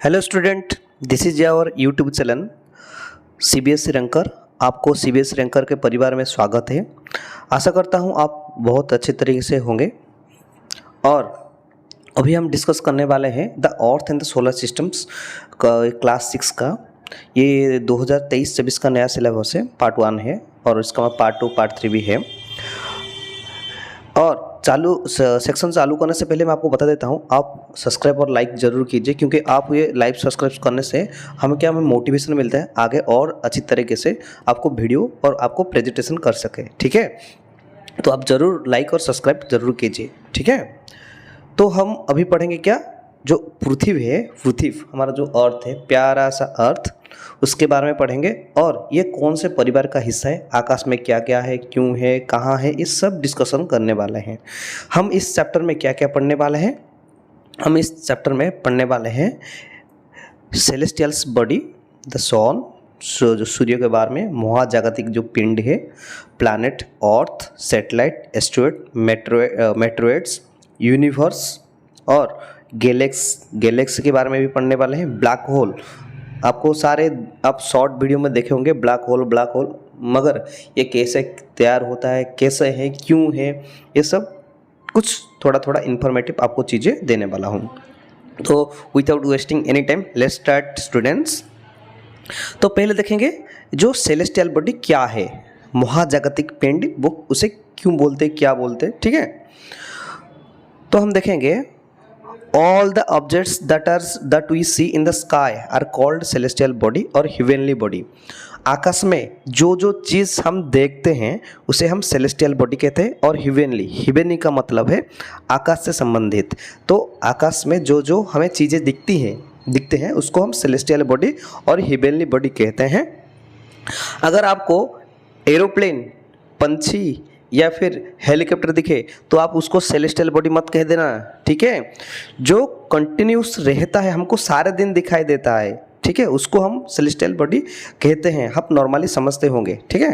Hello student, this is our YouTube channel CBSE Ranker. आपको CBSE Ranker के परिवार में स्वागत है। आशा करता हूं आप बहुत अच्छे तरीके से होंगे। और अभी हम डिस्कस करने वाले हैं the earth and the solar systems का क्लास 6 का। ये 2023-24 का नया सिलेबस है, पार्ट 1 है और इसका पार्ट 2 पार्ट 3 भी है। और सेक्शन चालू करने से पहले मैं आपको बता देता हूं, आप सब्सक्राइब और लाइक ज़रूर कीजिए, क्योंकि आप ये लाइव सब्सक्राइब करने से हमें मोटिवेशन मिलता है आगे और अच्छी तरीके से आपको वीडियो और आपको प्रेजेंटेशन कर सके। ठीक है, तो आप ज़रूर लाइक और सब्सक्राइब ज़रूर कीजिए। ठीक है, तो हम अभी पढ़ेंगे क्या, जो पृथ्वी है, पृथ्वी हमारा जो अर्थ है, प्यारा सा अर्थ, उसके बारे में पढ़ेंगे। और ये कौन से परिवार का हिस्सा है, आकाश में क्या क्या है, क्यों है, कहाँ है, ये सब डिस्कशन करने वाले हैं। हम इस चैप्टर में क्या क्या पढ़ने वाले हैं, हम इस चैप्टर में पढ़ने वाले हैं सेलेस्टियल्स बॉडी, द सन, जो सूर्य के बारे में, महाजागतिक जो पिंड है, प्लैनेट, अर्थ, सैटेलाइट, एस्ट्रॉयड, मेट्रोइड्स, यूनिवर्स और गैलेक्सी के बारे में भी पढ़ने वाले हैं। ब्लैक होल, आपको सारे आप शॉर्ट वीडियो में देखे होंगे ब्लैक होल, मगर ये कैसे तैयार होता है, कैसे है, क्यों है, ये सब कुछ थोड़ा थोड़ा इन्फॉर्मेटिव आपको चीज़ें देने वाला हूँ। तो without wasting any time let's start students. तो पहले देखेंगे जो सेलेस्टियल बॉडी क्या है, महाजागतिक पिंड, वो उसे क्यों बोलते, क्या बोलते। ठीक है, तो हम देखेंगे all the objects that we see in the sky are called celestial body और heavenly body। आकाश में जो जो चीज़ हम देखते हैं उसे हम सेलेस्टियल बॉडी कहते हैं। और हिवेनली का मतलब है आकाश से संबंधित। तो आकाश में जो जो हमें चीज़ें दिखते हैं उसको हम सेलेस्टियल बॉडी और हिवेनली बॉडी कहते हैं। अगर आपको एरोप्लेन, पंछी या फिर हेलीकॉप्टर दिखे तो आप उसको सेलेस्टियल बॉडी मत कह देना। ठीक है, जो कंटिन्यूस रहता है, हमको सारे दिन दिखाई देता है, ठीक है, उसको हम सेलेस्टियल बॉडी कहते हैं। आप नॉर्मली समझते होंगे। ठीक है,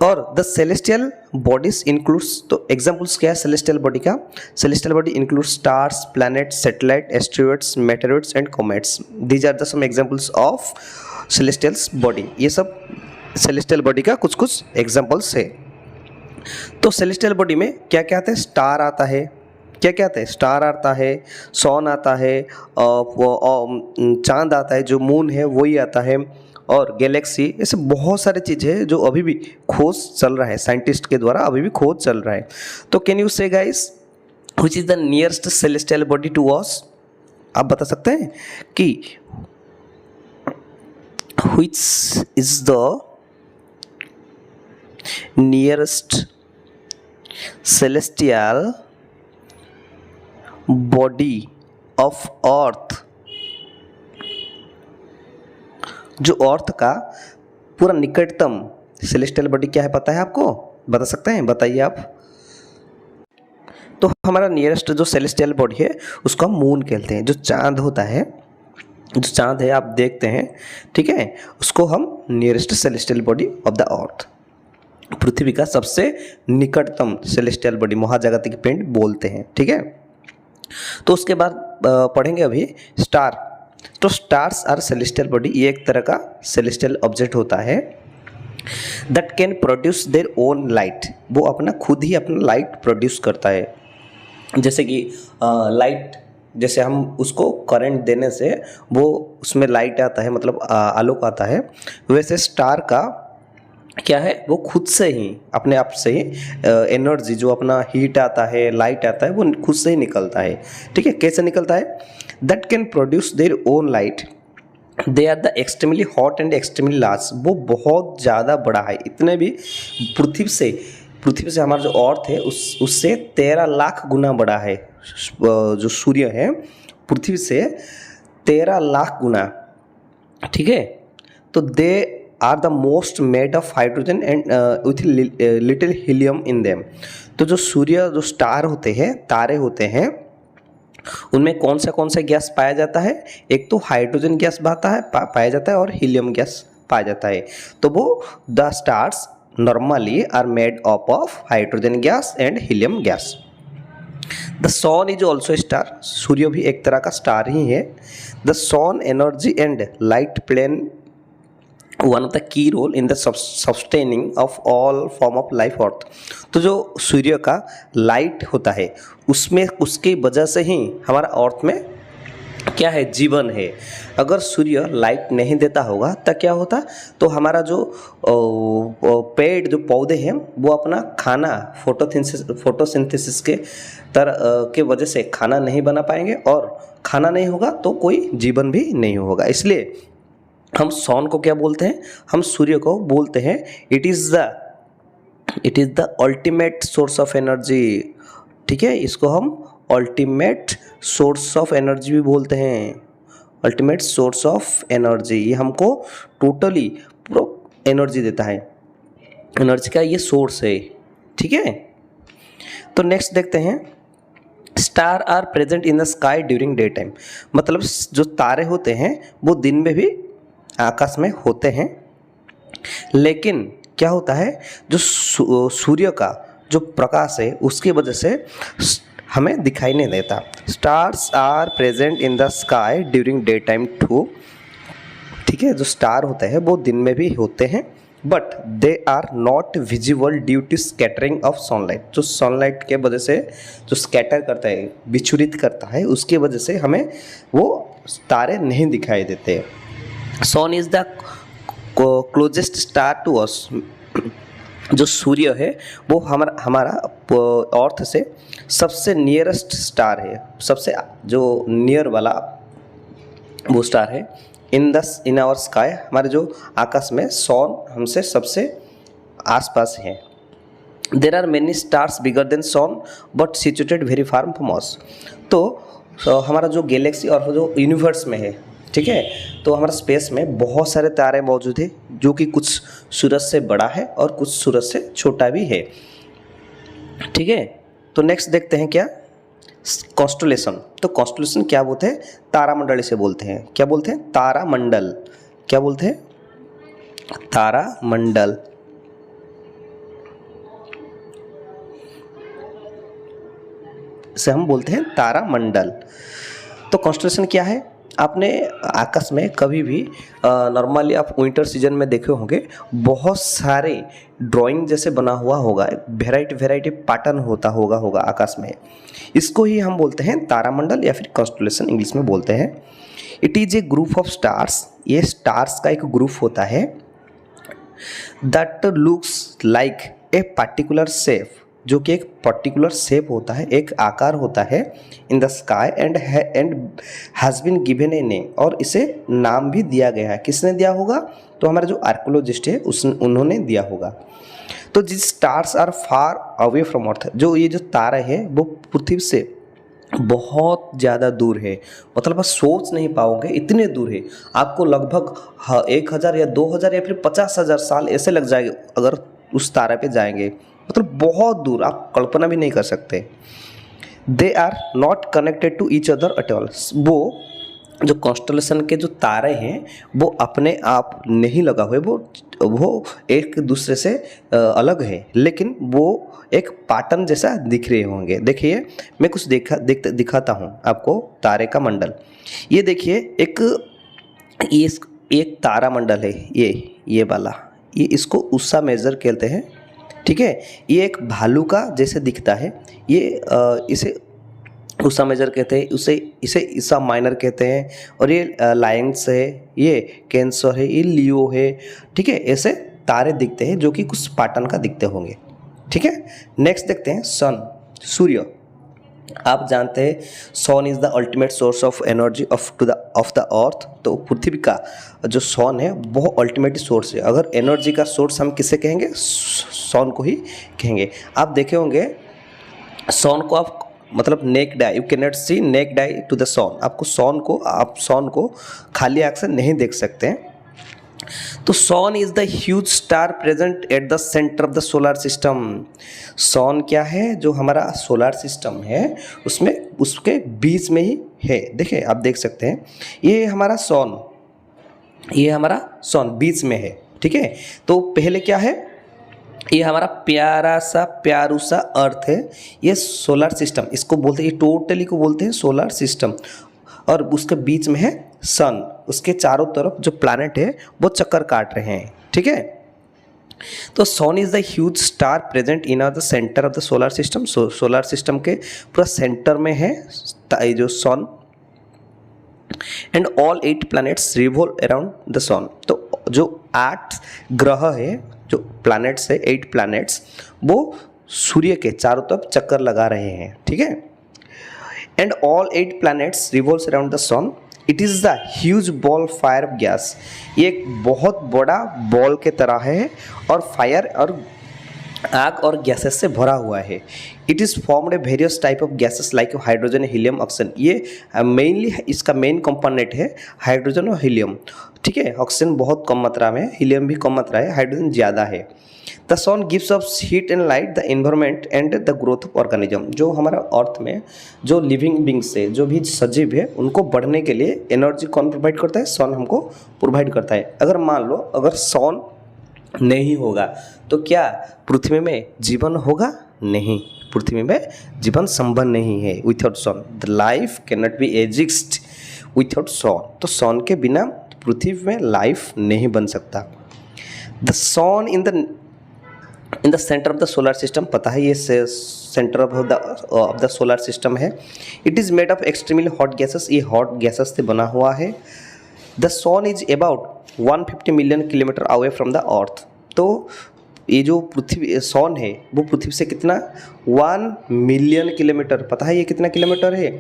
और द सेलेस्टियल बॉडीज इंक्लूड्स, तो एग्जाम्पल्स क्या है सेलेस्टियल बॉडी का। Celestial body include stars, planets, satellite, asteroids, meteoroids and comets. These are the some examples of celestials body. ये सब सेलेस्टियल बॉडी का कुछ कुछ एग्जाम्पल्स है। तो सेलेस्टियल बॉडी में क्या क्या आता है, स्टार आता है, क्या क्या आता है, स्टार आता है, सन आता है, चांद आता है, जो मून है वही आता है, और गैलेक्सी, ऐसे बहुत सारी चीज़ें हैं जो अभी भी खोज चल रहा है, साइंटिस्ट के द्वारा अभी भी खोज चल रहा है। तो can you say guys which is the nearest celestial body to us, आप बता सकते हैं कि which is the nearest celestial body of earth। जो अर्थ का पूरा निकटतम सेलेस्टियल बॉडी क्या है, पता है आपको, बता सकते हैं, बताइए आप। तो हमारा नियरेस्ट जो सेलेस्टियल बॉडी है उसको हम मून कहते हैं। जो चांद होता है, जो चांद है आप देखते हैं, ठीक है, उसको हम nearest celestial body of the earth, पृथ्वी का सबसे निकटतम सेलेस्टियल बॉडी, महाजागतिक पिंड बोलते हैं। ठीक है, तो उसके बाद पढ़ेंगे अभी स्टार। तो स्टार्स आर सेलेस्टियल बॉडी, ये एक तरह का सेलेस्टियल ऑब्जेक्ट होता है that can produce their own light. वो अपना खुद ही अपना लाइट प्रोड्यूस करता है। जैसे कि लाइट, जैसे हम उसको करंट देने से वो उसमें लाइट आता है, मतलब आलोक आता है, वैसे स्टार का क्या है, वो खुद से ही अपने आप से ही एनर्जी, जो अपना हीट आता है, लाइट आता है, वो खुद से ही निकलता है। ठीक है, कैसे निकलता है, that can produce their own light, they are the extremely hot and extremely large. वो बहुत ज़्यादा बड़ा है, इतने भी पृथ्वी से हमारा जो अर्थ है उससे 13 लाख गुना बड़ा है। जो सूर्य है पृथ्वी से 13 लाख गुना। ठीक है, तो they are the most made of hydrogen and with little helium in them. तो जो सूर्य, जो स्टार होते हैं, तारे होते हैं, उनमें कौन सा गैस पाया जाता है, एक तो हाइड्रोजन गैस पाया जाता है और हीलियम गैस पाया जाता है। तो वो the stars normally are made up of hydrogen gas and helium gas. The sun is also star, सूर्य भी एक तरह का स्टार ही है। The sun energy and light plane one of the key role in the sustaining of all form of life earth. तो जो सूर्य का लाइट होता है उसमें उसकी वजह से ही हमारा अर्थ में क्या है, जीवन है। अगर सूर्य लाइट नहीं देता होगा तो क्या होता, तो हमारा जो पेड़ जो पौधे हैं वो अपना खाना फोटोसिंथेसिस के वजह से खाना नहीं बना पाएंगे, और खाना नहीं होगा तो कोई जीवन भी नहीं होगा। इसलिए हम सन को क्या बोलते हैं, हम सूर्य को बोलते हैं it is the ultimate source of energy. ठीक है, इसको हम अल्टीमेट सोर्स ऑफ एनर्जी भी बोलते हैं। अल्टीमेट सोर्स ऑफ एनर्जी, ये हमको टोटली पूरा एनर्जी देता है, एनर्जी का ये सोर्स है। ठीक है, तो नेक्स्ट देखते हैं, star are present in the sky during day time. मतलब जो तारे होते हैं वो दिन में भी आकाश में होते हैं, लेकिन क्या होता है, जो सूर्य का जो प्रकाश है उसकी वजह से हमें दिखाई नहीं देता। Stars are present in the sky during day time too. ठीक है, जो स्टार होते हैं वो दिन में भी होते हैं, but they are not visible due to scattering of sunlight. जो सनलाइट के वजह से जो स्कैटर करता है, विचुरित करता है, उसकी वजह से हमें वो तारे नहीं दिखाई देते। Sun is the closest star to us. जो सूर्य है वो हमारा अर्थ से सबसे नियरेस्ट स्टार है, सबसे जो नियर वाला वो स्टार है। इन आवर स्काई, हमारे जो आकाश में सन हमसे सबसे आसपास है। There are many stars bigger than sun but situated very far from us. तो हमारा जो गैलेक्सी और जो यूनिवर्स में है, ठीक है, तो हमारे स्पेस में बहुत सारे तारे मौजूद हैं जो कि कुछ सूरज से बड़ा है और कुछ सूरज से छोटा भी है। ठीक है, तो नेक्स्ट देखते हैं क्या, कॉन्स्टलेशन। तो कॉन्स्टलेशन क्या बोलते हैं, तारामंडल इसे बोलते हैं। क्या बोलते हैं, तारामंडल। क्या बोलते हैं, तारामंडल। इसे हम बोलते हैं तारामंडल। तो कॉन्स्टलेशन क्या है, आपने आकाश में कभी भी नॉर्मली आप विंटर सीजन में देखे होंगे, बहुत सारे ड्राइंग जैसे बना हुआ होगा, वेराइटी पैटर्न होगा आकाश में। इसको ही हम बोलते हैं तारामंडल या फिर कॉन्स्टलेशन इंग्लिश में बोलते हैं। It is a group of stars, ये स्टार्स का एक ग्रुप होता है। That looks like a particular shape, जो कि एक पर्टिकुलर शेप होता है, एक आकार होता है in the sky and has been given a name, और इसे नाम भी दिया गया है। किसने दिया होगा, तो हमारा जो आर्कोलॉजिस्ट है उन्होंने दिया होगा। तो जिस stars are far away from earth, जो ये जो तारे हैं वो पृथ्वी से बहुत ज़्यादा दूर है, मतलब आप सोच नहीं पाओगे इतने दूर है। आपको लगभग 1000 या 2000 या फिर 50,000 साल ऐसे लग जाएंगे अगर उस तारे पे जाएंगे, मतलब बहुत दूर, आप कल्पना भी नहीं कर सकते। They are not connected to each other at all. वो जो कॉन्स्टलेशन के जो तारे हैं वो अपने आप नहीं लगा हुए, वो एक दूसरे से अलग है, लेकिन वो एक पैटर्न जैसा दिख रहे होंगे। देखिए, मैं कुछ दिखाता हूँ आपको तारे का मंडल। ये देखिए, एक तारा मंडल है, ये वाला, ये इसको उषा मेजर कहते हैं। ठीक है, ये एक भालू का जैसे दिखता है, ये इसे उषा मेजर कहते हैं, इसे ईसा माइनर कहते हैं, और ये लायंस है, ये कैंसर है, ये लियो है। ठीक है, ऐसे तारे दिखते हैं जो कि कुछ पैटर्न का दिखते होंगे। ठीक है, नेक्स्ट देखते हैं सन, सूर्य। आप जानते हैं sun is the ultimate source of energy of the earth. तो पृथ्वी का जो सन है वो अल्टीमेट सोर्स है। अगर एनर्जी का सोर्स हम किसे कहेंगे, सन को ही कहेंगे। आप देखे होंगे सन को, आप मतलब naked eye, you can not see naked eye to the sun. आप सन को खाली आँख से नहीं देख सकते हैं। तो sun is the huge star present at the centre of the solar system. Sun क्या है, जो हमारा सोलर सिस्टम है उसमें उसके बीच में ही है। देखिए, आप देख सकते हैं ये हमारा सन बीच में है। ठीक है, तो पहले क्या है, ये हमारा प्यारा सा प्यारू सा अर्थ है, ये सोलर सिस्टम इसको बोलते हैं, ये टोटली को बोलते हैं सोलर सिस्टम। और उसके बीच में है सन, उसके चारों तरफ जो प्लैनेट है वो चक्कर काट रहे हैं, ठीक है। तो sun is the huge star present in the centre of the solar system. Solar system के पूरा सेंटर में है जो sun. And all 8 planets revolve around the sun. तो जो 8 ग्रह है, जो प्लैनेट्स है, 8 प्लैनेट्स, वो सूर्य के चारों तरफ चक्कर लगा रहे हैं, ठीक है। And all 8 planets revolves around the sun. It is the huge ball fire of gas. ये एक बहुत बड़ा बॉल के तरह है और फायर और आग और गैसेस से भरा हुआ है। It is formed A various type of gases like hydrogen, helium, oxygen. ये मेनली इसका मेन कंपोनेंट है हाइड्रोजन और हीलियम, ठीक है। ऑक्सीजन बहुत कम मात्रा में है, हीलियम भी कम मात्रा है, हाइड्रोजन ज़्यादा है। The sun gives us heat and light the environment and the growth of organism. जो हमारा अर्थ में जो लिविंग बींग्स है, जो भी सजीव है, उनको बढ़ने के लिए एनर्जी कौन प्रोवाइड करता है? सन हमको प्रोवाइड करता है। अगर मान लो अगर सन नहीं होगा तो क्या पृथ्वी में जीवन होगा? नहीं, पृथ्वी में जीवन संभव नहीं है without sun. The life can not be exist without sun. तो सन के बिना पृथ्वी में लाइफ नहीं बन सकता। The sun in the centre of the solar system, पता है ये centre of the solar system है। It is made of extremely hot gases. ये हॉट गैसेस से बना हुआ है। The sun is about 150 million kilometre away from the earth. तो ये जो पृथ्वी सन है वो पृथ्वी से कितना 1 मिलियन किलोमीटर, पता है ये कितना किलोमीटर है?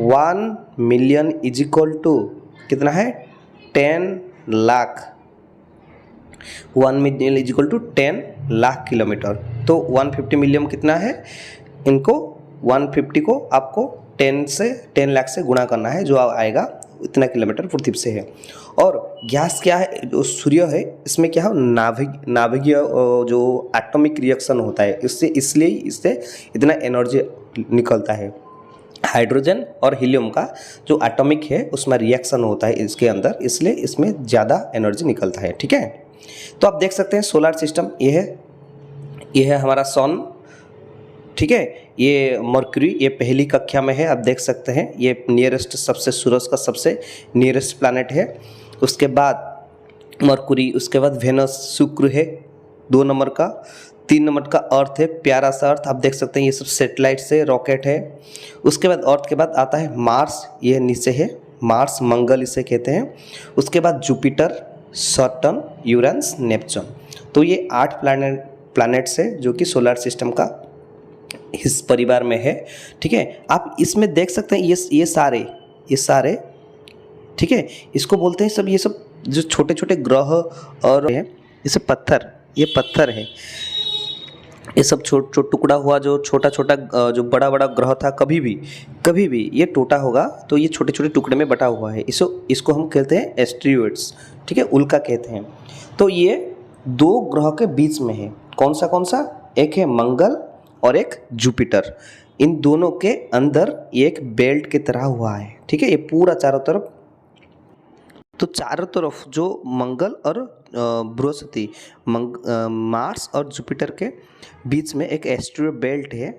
1 मिलियन इज इक्वल टू कितना है? 10 lakh. 1 million is equal to 10 lakh kilometre. तो 150 मिलियन कितना है? इनको 150 को आपको 10 लाख से गुणा करना है, जो आएगा इतना किलोमीटर पृथ्वी से है। और गैस क्या है? जो सूर्य है इसमें क्या है? नाभिकीय जो एटॉमिक रिएक्शन होता है, इसलिए इससे इतना एनर्जी निकलता है। हाइड्रोजन और हीलियम का जो एटॉमिक है उसमें रिएक्शन होता है इसके अंदर, इसलिए इसमें ज़्यादा एनर्जी निकलता है, ठीक है। तो आप देख सकते हैं सोलर सिस्टम ये है हमारा सन, ठीक है। ये मरकरी, ये पहली कक्षा में है, आप देख सकते हैं ये नियरेस्ट, सबसे सूरज का सबसे नियरेस्ट प्लैनेट है। उसके बाद मरकरी, उसके बाद वेनस, शुक्र है 2 नंबर का। 3 नंबर का अर्थ है, प्यारा सा अर्थ, आप देख सकते हैं ये सब सैटेलाइट से, रॉकेट है। उसके बाद अर्थ के बाद आता है मार्स, ये नीचे है मार्स, मंगल इसे कहते हैं। उसके बाद जुपिटर, सैटर्न, यूरेनस, नेपच्यून। तो ये 8 प्लैनेट्स है जो कि सोलर सिस्टम का इस परिवार में है, ठीक है। आप इसमें देख सकते हैं ये सारे, ठीक है, इसको बोलते हैं सब, ये सब जो छोटे छोटे ग्रह और है, ये पत्थर है। ये सब टुकड़ा हुआ जो छोटा जो बड़ा ग्रह था, कभी भी ये टूटा होगा तो ये छोटे छोटे टुकड़े में बटा हुआ है। इसको हम कहते हैं एस्टेरॉइड्स, ठीक है, उल्का कहते हैं। तो ये 2 ग्रह के बीच में है। कौन सा? एक है मंगल और एक जुपिटर। इन दोनों के अंदर ये एक बेल्ट की तरह हुआ है, ठीक है। ये पूरा चारों तरफ जो मंगल और बृहस्पति, मार्स और जुपिटर के बीच में एक एस्टेरॉइड बेल्ट है,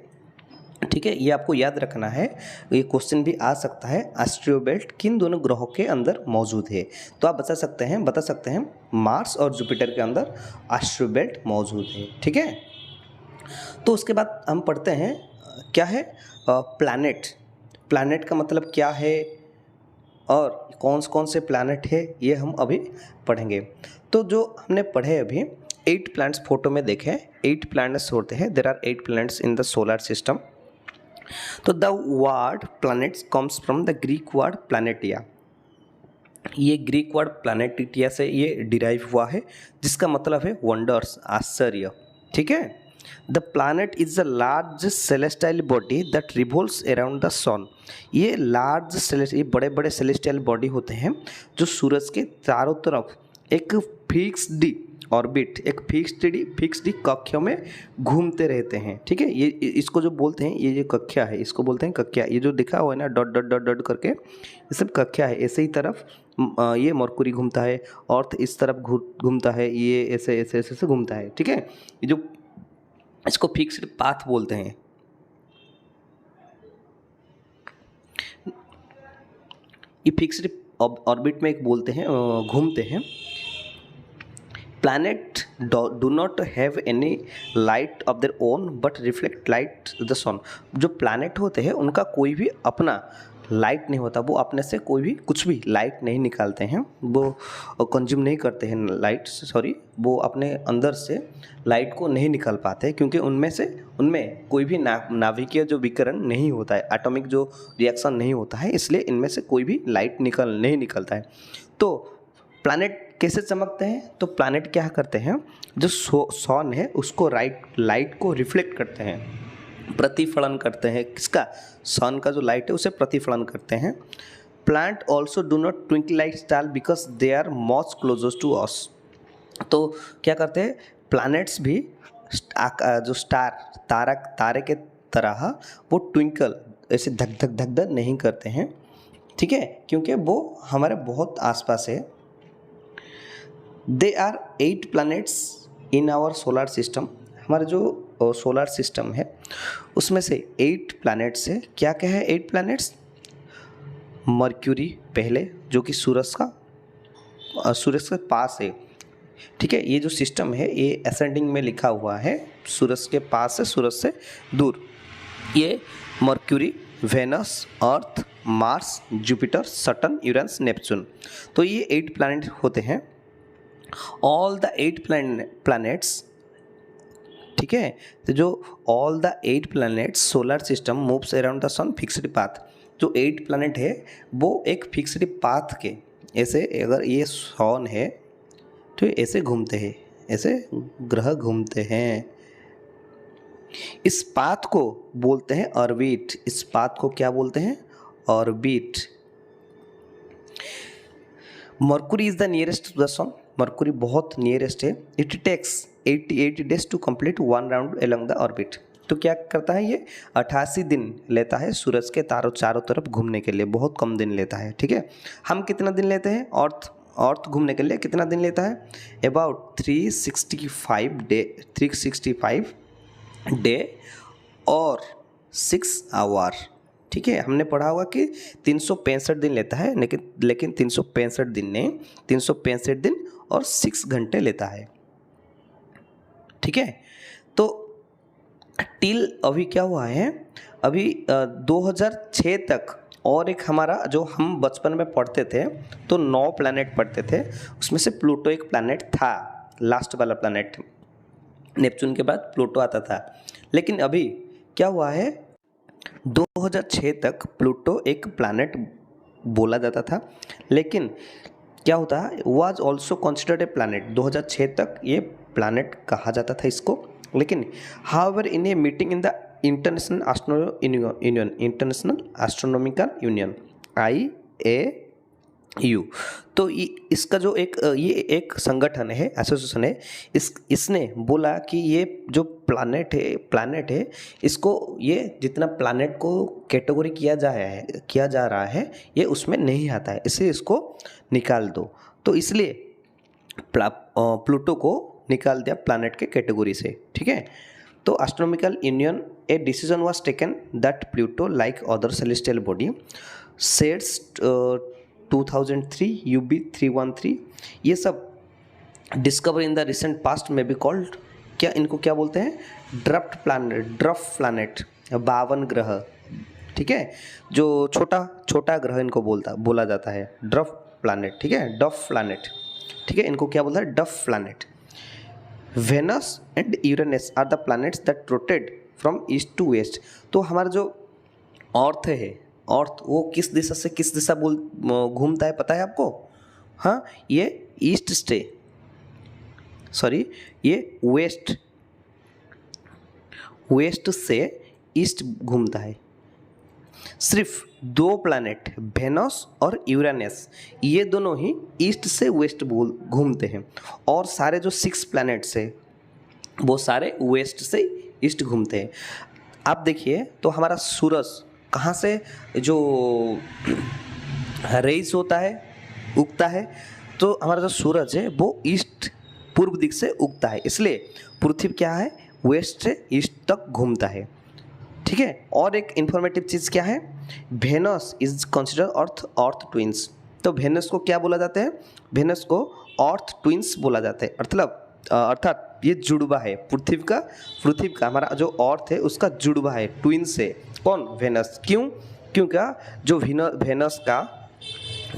ठीक है। ये आपको याद रखना है, ये क्वेश्चन भी आ सकता है, एस्टेरॉइड बेल्ट किन दोनों ग्रहों के अंदर मौजूद है। तो आप बता सकते हैं मार्स और जुपिटर के अंदर एस्टेरॉइड बेल्ट मौजूद है, ठीक है। तो उसके बाद हम पढ़ते हैं क्या है प्लैनेट का मतलब क्या है और कौन से प्लैनेट है, ये हम अभी पढ़ेंगे। तो जो हमने पढ़े अभी 8 प्लैनेट्स, फोटो में देखें 8 प्लैनेट्स होते हैं। There are 8 planets in the solar system. तो the word planets comes from the Greek word planetia. ये ग्रीक वर्ड प्लैनेटिया से ये डिराइव हुआ है, जिसका मतलब है वंडर्स, आश्चर्य, ठीक है। The planet is the large celestial body that revolves around the sun. ये बड़े सेलेस्टियल बॉडी होते हैं जो सूरज के चारों तरफ एक फिक्स्ड ऑर्बिट, एक फिक्स्ड कक्षों में घूमते रहते हैं। ठीक है, ये इसको जो बोलते हैं, ये जो कक्षा है इसको बोलते हैं कक्षा। ये जो दिखा हुआ है ना डॉट डॉट डॉट डॉट करके, ये सब कक्षा है। ऐसे ही तरफ ये मरकुरी घूमता है, अर्थ इस तरफ घूमता है, ये ऐसे ऐसे ऐसे ऐसे घूमता है। ठीक है, ये जो इसको फिक्स्ड पाथ बोलते हैं। ये फिक्स्ड ऑर्बिट में एक बोलते हैं, घूमते हैं। Planet do not have any light of their own but reflect light the sun। जो प्लैनेट होते हैं उनका कोई भी अपना लाइट नहीं होता, वो अपने से कोई भी कुछ भी लाइट नहीं निकालते हैं, वो कंज्यूम नहीं करते हैं लाइट, सॉरी वो अपने अंदर से लाइट को नहीं निकाल पाते, क्योंकि उनमें कोई भी नाभिकीय जो विकिरण नहीं होता है, एटॉमिक जो रिएक्शन नहीं होता है, इसलिए इनमें से कोई भी लाइट नहीं निकलता है। तो प्लैनेट कैसे चमकते हैं? तो प्लैनेट क्या करते हैं, जो सन है उसको लाइट को रिफ्लेक्ट करते हैं, प्रतिफलन करते हैं। किसका? सन का जो लाइट है उसे प्रतिफलन करते हैं। Plant also do not twinkle like star because they are much closer to us. तो क्या करते हैं प्लैनेट्स भी, जो स्टार तारे के तरह वो ट्विंकल ऐसे धक धक धक धक नहीं करते हैं। ठीक है, क्योंकि वो हमारे बहुत आसपास है। They are 8 planets in our solar system. हमारा जो सोलर सिस्टम है उसमें से 8 प्लैनेट्स है। क्या क्या है 8 प्लैनेट्स? मर्क्यूरी पहले, जो कि सूरज के पास है। ठीक है, ये जो सिस्टम है ये असेंडिंग में लिखा हुआ है, सूरज के पास है, सूरज से दूर। ये Mercury, Venus, Earth, Mars, Jupiter, Saturn, Uranus, Neptune. तो ये 8 प्लैनेट होते हैं। ऑल द 8 प्लैनेट्स, ठीक है, तो जो all the 8 planets solar system moves around the sun fixed path. जो 8 प्लैनेट है वो एक फिक्स्ड पाथ के, ऐसे अगर ये सन है तो ऐसे घूमते हैं, ऐसे ग्रह घूमते हैं। इस पाथ को बोलते हैं ऑर्बिट। इस पाथ को क्या बोलते हैं? Orbit. Mercury is the nearest to the sun. Mercury बहुत नियरेस्ट है। It takes 88 days to complete 1 round along the orbit. तो क्या करता है ये? 88 दिन लेता है सूरज के चारों तरफ घूमने के लिए, बहुत कम दिन लेता है। ठीक है, हम कितना दिन लेते हैं? अर्थ घूमने के लिए कितना दिन लेता है? अबाउट 365 डे और 6 आवर। ठीक है, हमने पढ़ा होगा कि 365 दिन लेता है, लेकिन 365 दिन नहीं, 365 दिन और 6 घंटे लेता है। ठीक है, तो टिल अभी क्या हुआ है, अभी 2006 तक, और एक हमारा जो हम बचपन में पढ़ते थे तो 9 प्लैनेट पढ़ते थे, उसमें से प्लूटो एक प्लैनेट था, लास्ट वाला प्लैनेट। नेपच्यून के बाद प्लूटो आता था। लेकिन अभी क्या हुआ है, 2006 तक प्लूटो एक प्लैनेट बोला जाता था, लेकिन क्या होता है, was also considered a planet. 2006 तक ये प्लैनेट कहा जाता था इसको, लेकिन however in a meeting in the international astronomical union IAU, तो इसका जो ये एक संगठन है, एसोसिएशन है, इसने बोला कि ये जो प्लैनेट है इसको, ये जितना प्लैनेट को कैटेगरी किया जा रहा है ये उसमें नहीं आता है, इसलिए इसको निकाल दो। तो इसलिए प्लूटो को निकाल दिया प्लैनेट के कैटेगरी से। ठीक है, तो astronomical union a decision was taken that Pluto like other celestial body sets 2003 UB 313, ये सब discover in the recent past में बी कॉल्ड, क्या इनको क्या बोलते हैं? ड्रफ्ट प्लैनेट, 52 ग्रह। ठीक है, जो छोटा ग्रह इनको बोला जाता है ड्रफ्ट प्लैनेट। ठीक है, डफ प्लैनेट। ठीक है, इनको क्या बोलता है? Dwarf planet. Venus and Uranus are the planets that rotate from east to west. तो हमारा जो अर्थ वो किस दिशा से किस दिशा घूमता है, पता है आपको? हाँ, ये ये वेस्ट से ईस्ट घूमता है। सिर्फ दो प्लैनेट वेनस और यूरेनस ये दोनों ही ईस्ट से वेस्ट घूमते हैं, और सारे जो 6 प्लैनेट्स है वो सारे वेस्ट से ईस्ट घूमते हैं। आप देखिए तो हमारा सूरज कहाँ से जो रेस होता है, उगता है, तो हमारा जो सूरज है वो ईस्ट पूर्व दिख से उगता है, इसलिए पृथ्वी क्या है वेस्ट से ईस्ट तक घूमता है। ठीक है, और एक इन्फॉर्मेटिव चीज़ क्या है, Venus is consider Earth twins. तो वेनस को क्या बोला जाता है, वेनस को अर्थ ट्विंस बोला जाता है, अर्थात ये जुड़वा है पृथ्वी का हमारा जो अर्थ है उसका जुड़वा है, ट्विंस है कौन, वेनस। क्योंकि जो वेनस का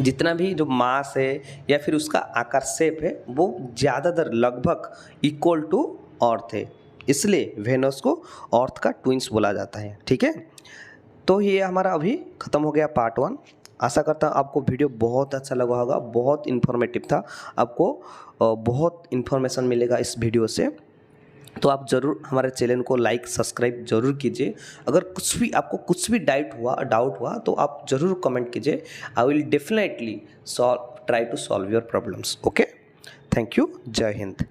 जितना भी जो मास है या फिर उसका आकार शेप है वो ज़्यादातर लगभग इक्वल टू अर्थ है, इसलिए वेनस को अर्थ का ट्विंस बोला जाता है। ठीक है, तो ये हमारा अभी ख़त्म हो गया पार्ट 1। आशा करता हूँ आपको वीडियो बहुत अच्छा लगा होगा, बहुत इन्फॉर्मेटिव था, आपको बहुत इन्फॉर्मेशन मिलेगा इस वीडियो से। तो आप ज़रूर हमारे चैनल को लाइक सब्सक्राइब जरूर कीजिए। अगर आपको कुछ भी डाउट हुआ तो आप ज़रूर कमेंट कीजिए। I will definitely try to solve your problems. Okay, thank you, Jai Hind.